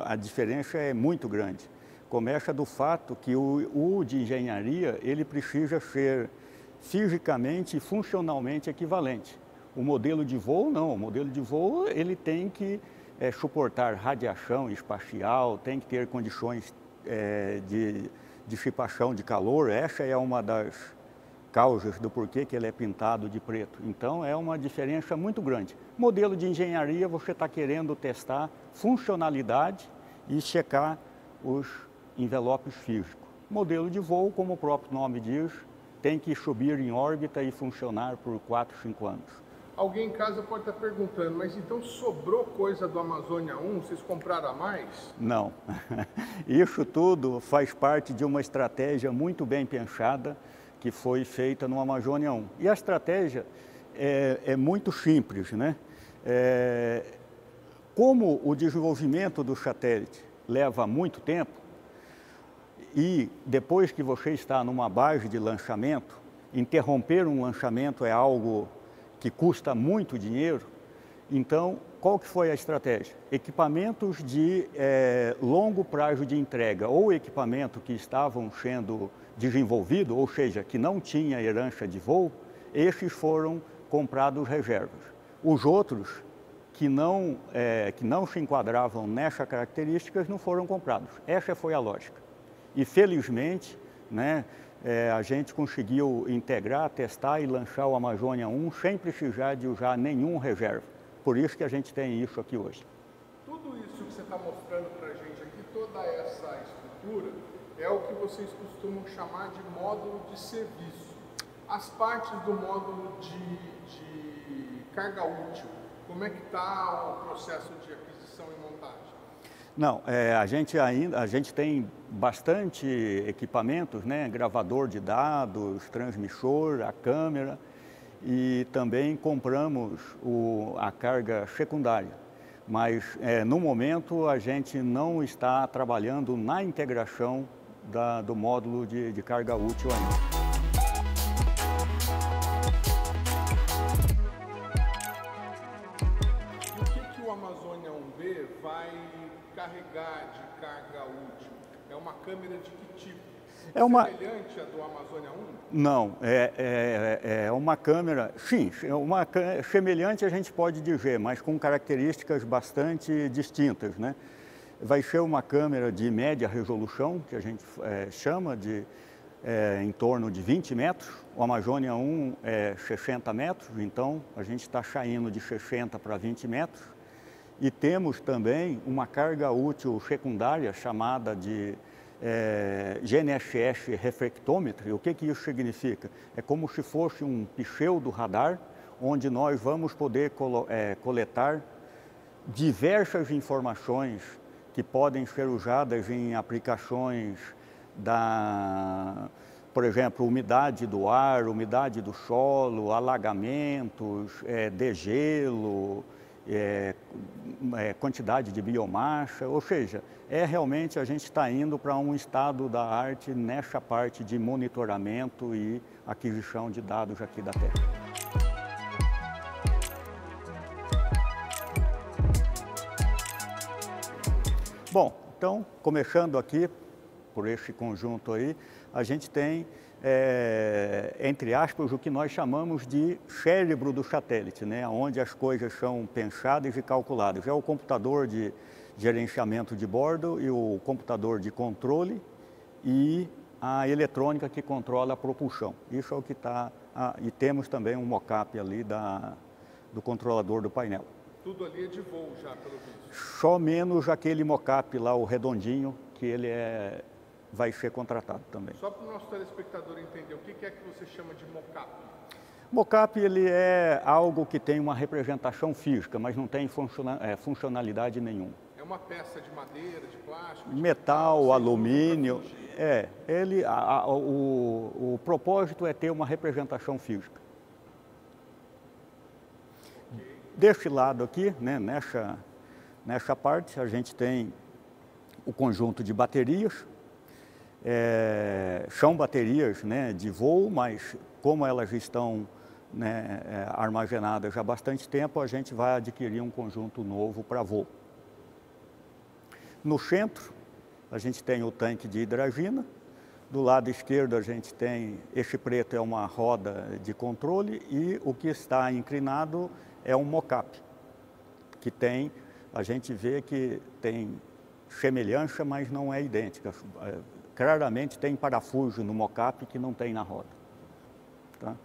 A diferença é muito grande. Começa do fato que o de engenharia ele precisa ser fisicamente e funcionalmente equivalente. O modelo de voo não, o modelo de voo ele tem que suportar radiação espacial, tem que ter condições de dissipação de calor, essa é uma das causas do porquê que ele é pintado de preto. Então é uma diferença muito grande. Modelo de engenharia você está querendo testar funcionalidade e checar os envelopes físicos. Modelo de voo, como o próprio nome diz, tem que subir em órbita e funcionar por 4, 5 anos. Alguém em casa pode estar perguntando, mas então sobrou coisa do Amazônia 1? Vocês compraram a mais? Não. Isso tudo faz parte de uma estratégia muito bem pensada que foi feita no Amazônia 1. E a estratégia é muito simples, né? Como o desenvolvimento do satélite leva muito tempo, e depois que você está numa base de lançamento, interromper um lançamento é algo que custa muito dinheiro, então qual que foi a estratégia? Equipamentos de longo prazo de entrega, ou equipamento que estavam sendo desenvolvidos, ou seja, que não tinha herança de voo, esses foram comprados reservas. Os outros, que não se enquadravam nessas características, não foram comprados. Essa foi a lógica. E felizmente, né, a gente conseguiu integrar, testar e lançar o Amazônia 1 sem precisar de usar nenhum reserva. Por isso que a gente tem isso aqui hoje. Tudo isso que você está mostrando para a gente aqui, toda essa estrutura, é o que vocês costumam chamar de módulo de serviço. As partes do módulo de carga útil, como é que está o processo de aquisição e montagem? Não, a gente tem bastante equipamentos, né? Gravador de dados, transmissor, a câmera, e também compramos a carga secundária. Mas no momento a gente não está trabalhando na integração do módulo de carga útil ainda. Carregar de carga útil? É uma câmera de que tipo? Semelhante à do Amazônia 1? Não, é uma câmera, sim, semelhante a gente pode dizer, mas com características bastante distintas, né? Vai ser uma câmera de média resolução, que a gente chama de em torno de 20 metros. O Amazônia 1 é 60 metros, então a gente está saindo de 60 para 20 metros. E temos também uma carga útil secundária chamada de GNSS reflectômetro. E o que isso significa? É como se fosse um pseudo radar, onde nós vamos poder coletar diversas informações que podem ser usadas em aplicações por exemplo, umidade do ar, umidade do solo, alagamentos, degelo, quantidade de biomassa, ou seja, realmente a gente está indo para um estado da arte nessa parte de monitoramento e aquisição de dados aqui da Terra. Bom, então, começando aqui por esse conjunto aí, a gente tem, entre aspas, o que nós chamamos de cérebro do satélite, né? Onde as coisas são pensadas e calculadas. É o computador de gerenciamento de bordo e o computador de controle e a eletrônica que controla a propulsão. Isso é o que está... e temos também um mockup ali do controlador do painel. Tudo ali é de voo já, pelo visto? Só menos aquele mockup lá, o redondinho, que ele vai ser contratado também. Só para o nosso telespectador entender, o que é que você chama de mockup? Mockup, ele é algo que tem uma representação física, mas não tem funcionalidade nenhuma. É uma peça de madeira, de plástico? Metal, alumínio. O propósito é ter uma representação física. Okay. Deste lado aqui, né, nessa parte, a gente tem o conjunto de baterias. São baterias, né, de voo, mas como elas estão, né, armazenadas há bastante tempo, a gente vai adquirir um conjunto novo para voo. No centro, a gente tem o tanque de hidrazina. Do lado esquerdo, a gente tem, esse preto é uma roda de controle, e o que está inclinado é um mockup, que tem, a gente vê que tem semelhança, mas não é idêntica. Claramente tem parafuso no mockup que não tem na roda. Tá?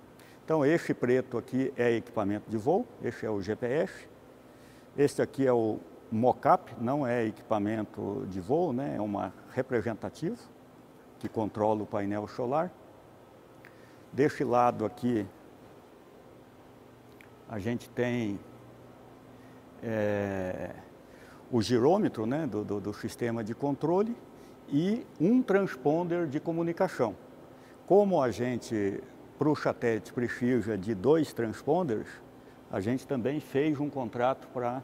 Então, esse preto aqui é equipamento de voo, esse é o GPS. Este aqui é o mockup, não é equipamento de voo, né? É uma representativa que controla o painel solar. Desse lado aqui, a gente tem o girômetro, né, do sistema de controle, e um transponder de comunicação. Como a gente para o satélite precisa de 2 transponders, a gente também fez um contrato para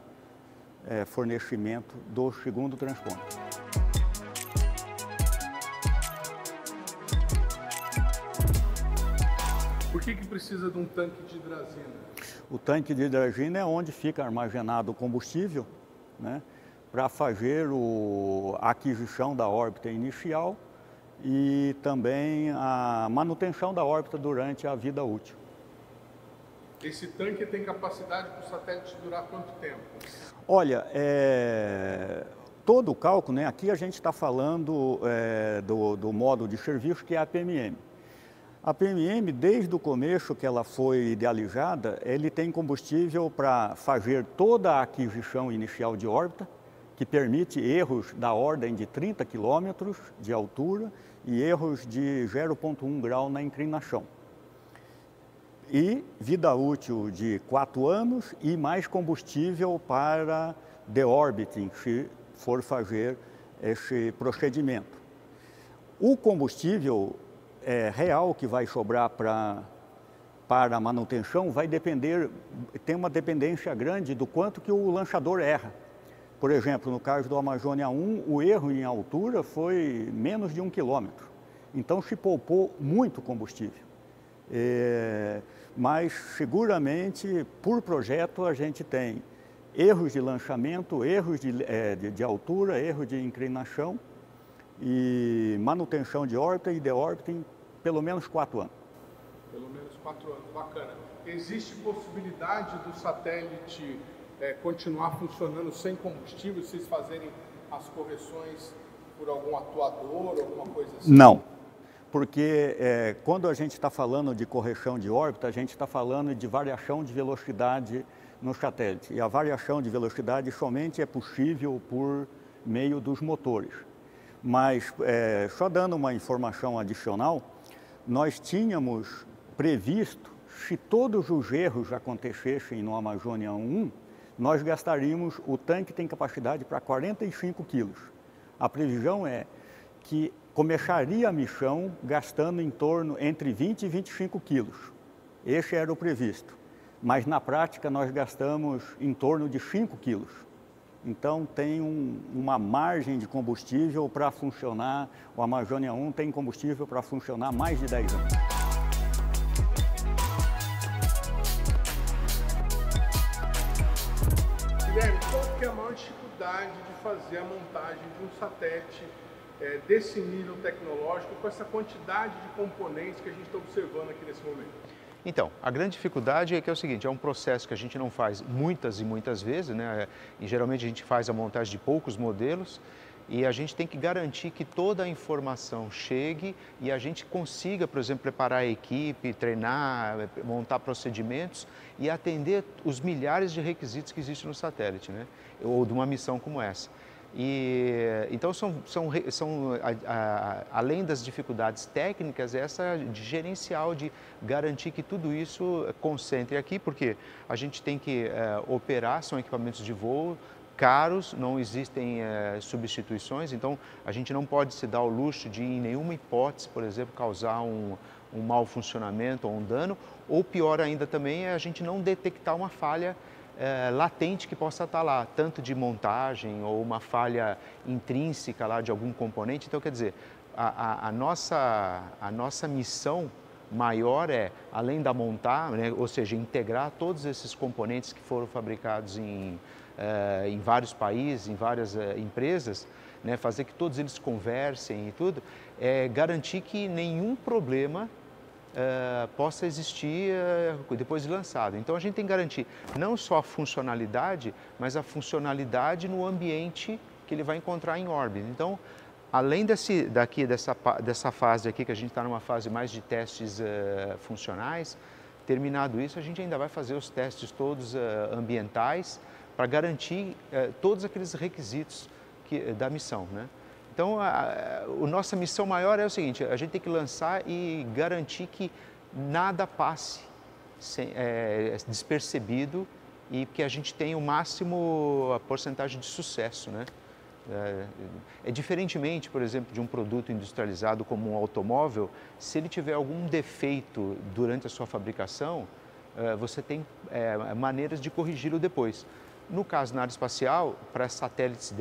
fornecimento do segundo transponder. Por que precisa de um tanque de hidrazina? O tanque de hidrazina é onde fica armazenado o combustível, né, para fazer a aquisição da órbita inicial e também a manutenção da órbita durante a vida útil. Esse tanque tem capacidade para o satélite durar quanto tempo? Olha, todo o cálculo, né, aqui a gente está falando do modo de serviço que é a PMM. A PMM, desde o começo que ela foi idealizada, ele tem combustível para fazer toda a aquisição inicial de órbita, que permite erros da ordem de 30 km de altura e erros de 0,1 grau na inclinação. E vida útil de 4 anos e mais combustível para deorbiting, se for fazer esse procedimento. O combustível real que vai sobrar para a manutenção vai depender, tem uma dependência grande do quanto que o lançador erra. Por exemplo, no caso do Amazônia 1, o erro em altura foi menos de 1 quilômetro. Então se poupou muito combustível. Mas seguramente, por projeto, a gente tem erros de lançamento, erros de altura, erros de inclinação e manutenção de órbita e deórbita em pelo menos 4 anos. Pelo menos 4 anos, bacana. Existe possibilidade do satélite continuar funcionando sem combustível, vocês fazerem as correções por algum atuador, alguma coisa assim? Não, porque quando a gente está falando de correção de órbita, a gente está falando de variação de velocidade no satélite. E a variação de velocidade somente é possível por meio dos motores. Mas, só dando uma informação adicional, nós tínhamos previsto, se todos os erros acontecessem no Amazônia 1, nós gastaríamos, o tanque tem capacidade para 45 quilos. A previsão é que começaria a missão gastando em torno entre 20 e 25 quilos. Esse era o previsto. Mas na prática nós gastamos em torno de 5 quilos. Então tem uma margem de combustível para funcionar, o Amazônia 1 tem combustível para funcionar mais de 10 anos. Guilherme, qual que é a maior dificuldade de fazer a montagem de um satélite desse nível tecnológico, com essa quantidade de componentes que a gente está observando aqui nesse momento? Então, a grande dificuldade é que é o seguinte, é um processo que a gente não faz muitas e muitas vezes, né? E geralmente a gente faz a montagem de poucos modelos e a gente tem que garantir que toda a informação chegue e a gente consiga, por exemplo, preparar a equipe, treinar, montar procedimentos e atender os milhares de requisitos que existem no satélite, né? Ou de uma missão como essa. Então, além das dificuldades técnicas, essa de gerencial, de garantir que tudo isso concentre aqui, porque a gente tem que operar, são equipamentos de voo caros, não existem substituições, então a gente não pode se dar o luxo de, em nenhuma hipótese, por exemplo, causar um mau funcionamento ou um dano, ou pior ainda também é a gente não detectar uma falha latente que possa estar lá, tanto de montagem ou uma falha intrínseca lá de algum componente. Então, quer dizer, a nossa missão maior é, além da montar, né, ou seja, integrar todos esses componentes que foram fabricados em vários países, em várias empresas, né, fazer que todos eles conversem e tudo, garantir que nenhum problema possa existir depois de lançado. Então a gente tem que garantir não só a funcionalidade, mas a funcionalidade no ambiente que ele vai encontrar em órbita. Então, além dessa fase aqui, que a gente está numa fase mais de testes funcionais, terminado isso, a gente ainda vai fazer os testes todos ambientais para garantir todos aqueles requisitos da missão, né? Então, a nossa missão maior é o seguinte, a gente tem que lançar e garantir que nada passe despercebido e que a gente tenha o máximo a porcentagem de sucesso, né? Diferentemente, por exemplo, de um produto industrializado como um automóvel, se ele tiver algum defeito durante a sua fabricação, você tem maneiras de corrigi-lo depois. No caso, na área espacial, para satélites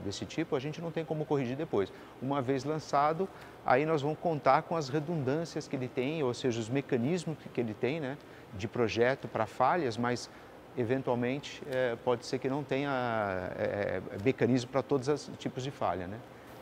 desse tipo, a gente não tem como corrigir depois. Uma vez lançado, aí nós vamos contar com as redundâncias que ele tem, ou seja, os mecanismos que ele tem, né, de projeto para falhas, mas eventualmente pode ser que não tenha mecanismo para todos os tipos de falha, né?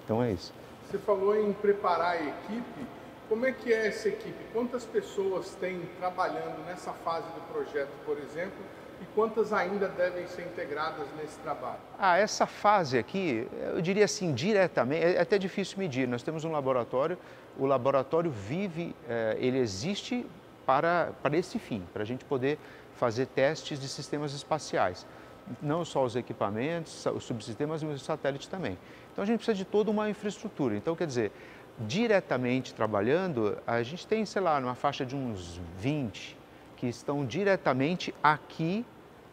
Então é isso. Você falou em preparar a equipe. Como é que é essa equipe? Quantas pessoas tem trabalhando nessa fase do projeto, por exemplo? E quantas ainda devem ser integradas nesse trabalho? Essa fase aqui, eu diria assim, diretamente, é até difícil medir. Nós temos um laboratório, o laboratório vive, ele existe para esse fim, para a gente poder fazer testes de sistemas espaciais. Não só os equipamentos, os subsistemas, mas os satélites também. Então a gente precisa de toda uma infraestrutura. Então, quer dizer, diretamente trabalhando, a gente tem, sei lá, numa faixa de uns 20 que estão diretamente aqui,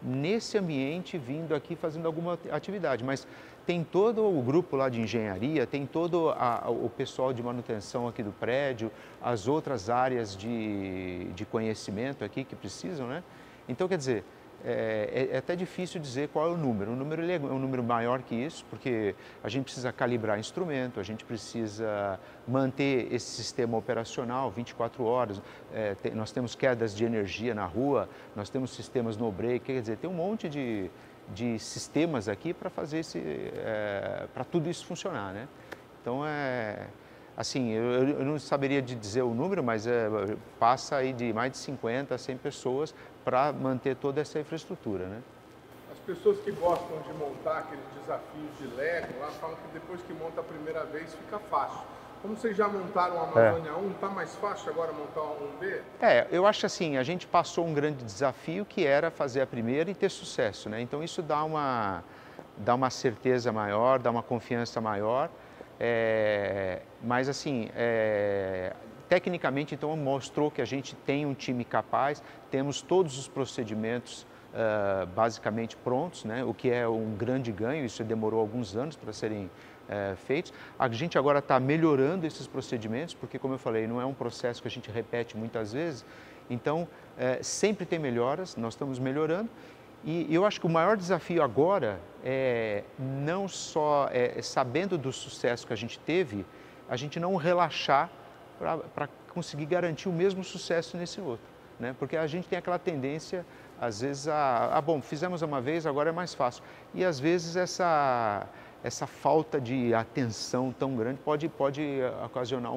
nesse ambiente, vindo aqui fazendo alguma atividade. Mas tem todo o grupo lá de engenharia, tem todo o pessoal de manutenção aqui do prédio, as outras áreas de conhecimento aqui que precisam, né? Então, quer dizer, é até difícil dizer qual é o número. O número é um número maior que isso, porque a gente precisa calibrar instrumento, a gente precisa manter esse sistema operacional 24 horas. Nós temos quedas de energia na rua, nós temos sistemas no break, quer dizer, tem um monte de sistemas aqui para fazer para tudo isso funcionar, né? Então, assim, eu não saberia dizer o número, mas passa aí de mais de 50 a 100 pessoas para manter toda essa infraestrutura, né? As pessoas que gostam de montar aqueles desafios de Lego, lá falam que depois que monta a primeira vez fica fácil. Como vocês já montaram a Amazônia 1, está mais fácil agora montar um 1B? Eu acho assim, a gente passou um grande desafio que era fazer a primeira e ter sucesso, né? Então isso dá uma certeza maior, dá uma confiança maior. Mas assim, tecnicamente então mostrou que a gente tem um time capaz, temos todos os procedimentos basicamente prontos, né? O que é um grande ganho, isso demorou alguns anos para serem feitos. A gente agora está melhorando esses procedimentos, porque como eu falei, não é um processo que a gente repete muitas vezes, então sempre tem melhoras, nós estamos melhorando. E eu acho que o maior desafio agora é não só sabendo do sucesso que a gente teve, a gente não relaxar para conseguir garantir o mesmo sucesso nesse outro, né? Porque a gente tem aquela tendência, às vezes, bom, fizemos uma vez, agora é mais fácil. E às vezes essa falta de atenção tão grande pode ocasionar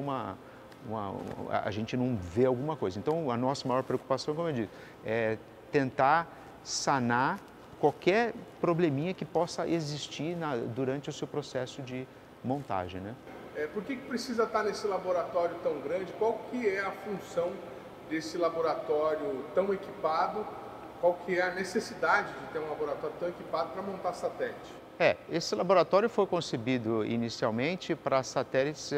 a gente não vê alguma coisa. Então, a nossa maior preocupação, como eu disse, é tentar sanar qualquer probleminha que possa existir durante o seu processo de montagem, né? Por que precisa estar nesse laboratório tão grande? Qual que é a função desse laboratório tão equipado? Qual que é a necessidade de ter um laboratório tão equipado para montar satélite? Esse laboratório foi concebido inicialmente para satélites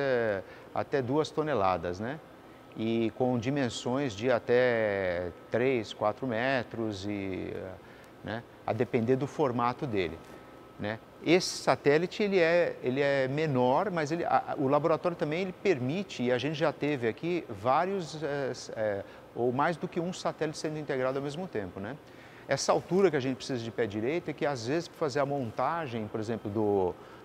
até 2 toneladas, né? E com dimensões de até 3, 4 metros, né, a depender do formato dele, né? Esse satélite ele é menor, mas o laboratório também ele permite, e a gente já teve aqui vários, ou mais do que um satélite sendo integrado ao mesmo tempo, né? Essa altura que a gente precisa de pé direito é que às vezes para fazer a montagem, por exemplo,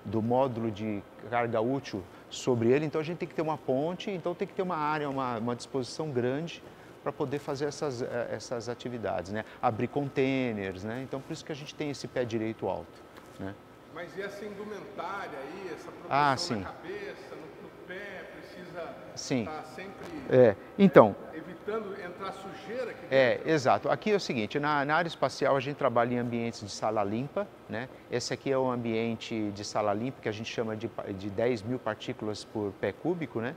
do módulo de carga útil sobre ele, então a gente tem que ter uma ponte, então tem que ter uma área, uma disposição grande para poder fazer essas atividades, né? Abrir containers, né? Então por isso que a gente tem esse pé direito alto, né? Mas e essa indumentária aí, essa proteção na cabeça, no pé, precisa estar sempre então, evitando entrar sujeira aqui dentro? Exato. Aqui é o seguinte, na área espacial a gente trabalha em ambientes de sala limpa, né? Esse aqui é um ambiente de sala limpa que a gente chama de 10 mil partículas por pé cúbico, né?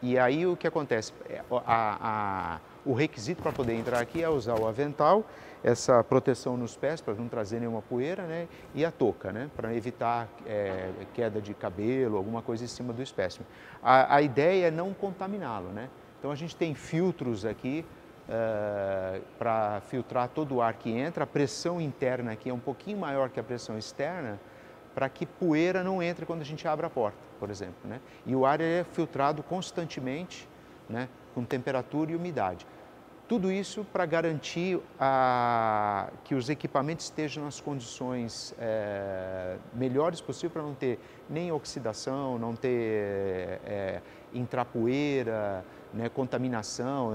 E aí o que acontece? O requisito para poder entrar aqui é usar o avental, essa proteção nos pés para não trazer nenhuma poeira, né? E a touca, né? Para evitar queda de cabelo, alguma coisa em cima do espécime. A ideia é não contaminá-lo, né? Então a gente tem filtros aqui para filtrar todo o ar que entra. A pressão interna aqui é um pouquinho maior que a pressão externa, para que poeira não entre quando a gente abre a porta, por exemplo, né? E o ar é filtrado constantemente, né, com temperatura e umidade. Tudo isso para garantir que os equipamentos estejam nas condições melhores possível, para não ter nem oxidação, não ter entrar poeira, né, contaminação.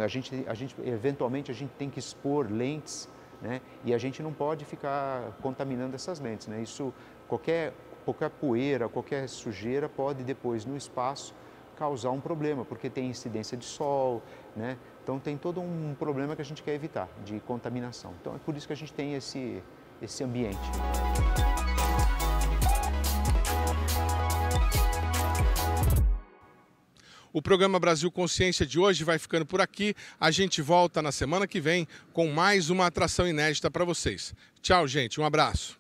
Eventualmente a gente tem que expor lentes, né, e a gente não pode ficar contaminando essas lentes, né? Isso, qualquer poeira, qualquer sujeira pode depois no espaço causar um problema, porque tem incidência de sol, né? Então tem todo um problema que a gente quer evitar, de contaminação. Então é por isso que a gente tem esse ambiente. O programa Brasil Consciência de hoje vai ficando por aqui. A gente volta na semana que vem com mais uma atração inédita para vocês. Tchau, gente. Um abraço.